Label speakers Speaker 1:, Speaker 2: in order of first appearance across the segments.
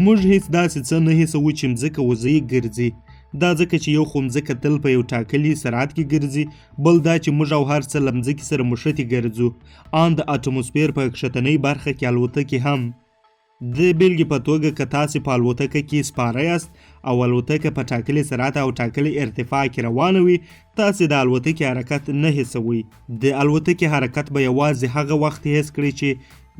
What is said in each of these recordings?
Speaker 1: موږ هیڅ داسې څه نه حسوو چې مځکه وضعي ګرځي. دا ځکه چې یو خو مځکه تل په یو ټاکلي سرعت کې ګرځي، بل دا چې موږ او هر څه له مځکې سره مښتي ګرځو. ان د اټموسفیر په کښتنۍ برخه کې الوتکې هم. د بیلګې په توګه که تاسې په الوتکه کې سپاره یاست او الوتکه په ټاکلي سرعت او ټاکلي ارتفاع کې روانه وي، تاسې د الوتکې حرکت نه حسوئ. د الوتکې حرکت به یوازې هغه وخت حس کړئ چې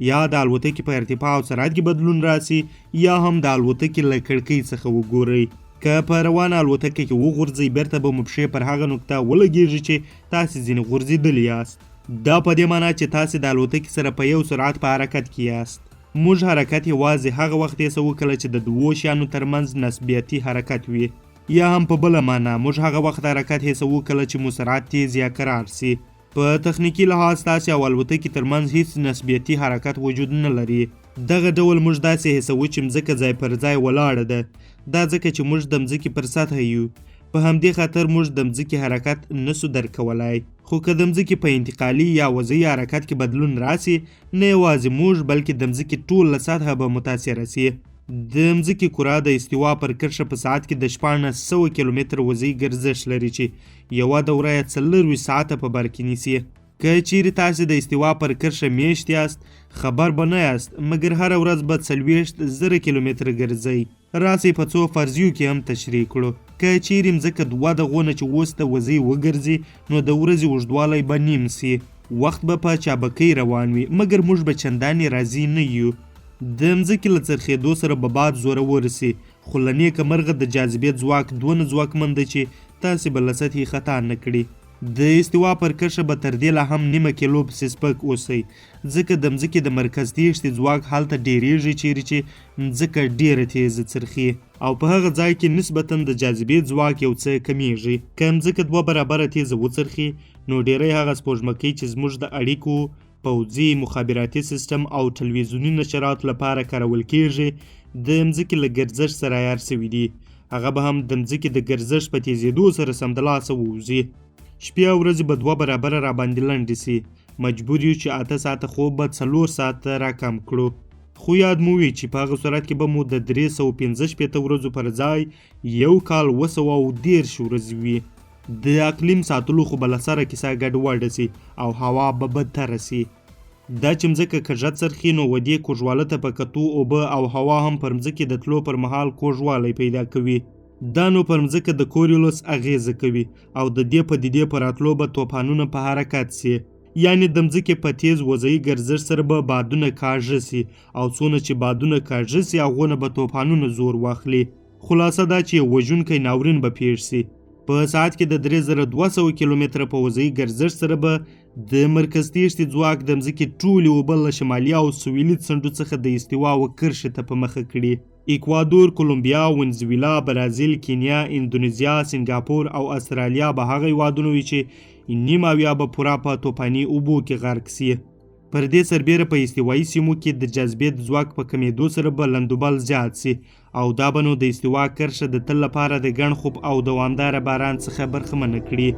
Speaker 1: یا د الوتکې په ارتفاع او سرعت کې بدلون راسي، یا هم د الوتکې له کړکۍ څخه وګورئ. که په روانه الوتکه کې وغورځئ، بیرته به مو پښې پر هغه نقطه ولګېږي چې تاسې ځینې غورځېدلي یاست. دا په دې معنا چې تاسې د الوتکې سره په یو سرعت په حرکت کې یاست. موږ حرکت یوازې هغه وخت حسوو کله چې د دوو شیانو ترمنځ نسبیتي حرکت وي، یا هم په بله معنا موږ هغه وخت حرکت حسوو کله چې مو سرعت تیز یا کرار سي. په تخنیکي لحاظ تاسې او الوتکې ترمنځ هیڅ نسبیتي حرکت وجود نه لري. دغه ډول موږ داسې حسوو چې مځکه ځای پر ځای ولاړه ده. دا ځکه چې موږ د مځکې پر سطحه یو. په همدې خاطر موږ د مځکې حرکت نسو درک کولای. خو که د مځکې په انتقالي یا وضعي حرکت کې بدلون راسي، نه یوازې موږ بلکې د مځکې ټوله سطحه به متاثره سي. د مځکې کره د استوا پر کرښه په ساعت کې د 1400 کیلومتره وضعي ګرځښت لري چې یوه دوره یې 24 ساعته په بر کې نیسي. که چیرې تاسې د استوا پر کرښه میشت یاست، خبر به نه یاست، مګر هره ورځ به 40,000 کیلومتره ګرځئ. راسئ په څو فرضیو کې هم تشریح کړو. که چیرې مځکه 2 دغونه چې اوس د وضعي وګرځي، نو د ورځې اوږدوالی به نیم سي. وخت به په چابکۍ روان وي، مګر موږ به چندانې راضي نه یو. د مځکې له څرخېدو سره به باد زورور سي، خو له نیکه مرغه د جاذبې ځواک دونه ځواکمن دی چې تاسې به له سطحې خطا نه کړي. د استوا پر کرښه به تر دې لا هم نیمه کیلو پسې سپک اوسئ، ځکه د مځکې د مرکز تیښتې ځواک هلته ډیریږي چیرې چې مځکه ډیره تیزه څرخي، او په هغه ځای کې نسبتا د جاذبې ځواک یو څه کمیږي. که مځکه 2 برابره تیزه وڅرخي، نو ډیری هغه سپوږمکۍ چې زموږ د اړیکو، پوځي، مخابراتي سیستم او ټلویزیوني نشراتو لپاره کارول کیږي، د مځکې له ګرځښت سره عیار سوي دي. هغه به هم د مځکې د ګرځښت په تیزېدو سره سمدلاسه ووځي. شپې او ورځې به 2 برابره راباندې لنډې سي. مجبور یو چې 8 ساعته خوب به 4 ساعته راکم کړو. خو یاد مو وي چې په هغه صورت کې به مو د 365 ورځو پر ځای 1 کال 213 ورځې وي. د اقلیم ساتلو خو به له سره کیسه ګډوډه سي او هوا به بدتره سي. دا چې مځکه کږه څرخي، نو ودې کوږواله ته په کتو اوبه او هوا هم پر مځکې د تلو پر مهال کوږوالی پیدا کوي. دا نو پر مځکه د کورولوس اغیزه کوي، او د دې پدیدې په راتلو به طوفانونه په حرکت سي. یعنې د مځکې په تیز وضعي ګرځښت سره به بادونه کاږه سي، او څونه چې بادونه کاږه سي، هغونه به طوفانونه زور واخلي. خلاصه دا چې یو وژونکی ناورین به پیښ سي. په ساعت کې د 3200 کیلومتره په وضعي ګرځښت سره به د مرکز تیښتې ځواک د مځکې ټولې اوبه له شمالي او سویلي څنډو څخه د استوا و کرښې ته په مخه کړي. ایکوادور، کولومبیا، ونزویلا، برازیل، کینیا، اندونیزیا، سنګاپور او استرالیا به هغه هیوادونه وي چې نیمه اویا به پوره په طوفاني اوبو کې غرق سي. پر دې سربیره په استوایي سیمو کې د جاذبې د ځواک په کمیدو سره به لندوبل زیات سي، او دا به نو د استوا کرښه د تل لپاره د ګڼ خوب او دوامداره باران څخه برخمنه کړي.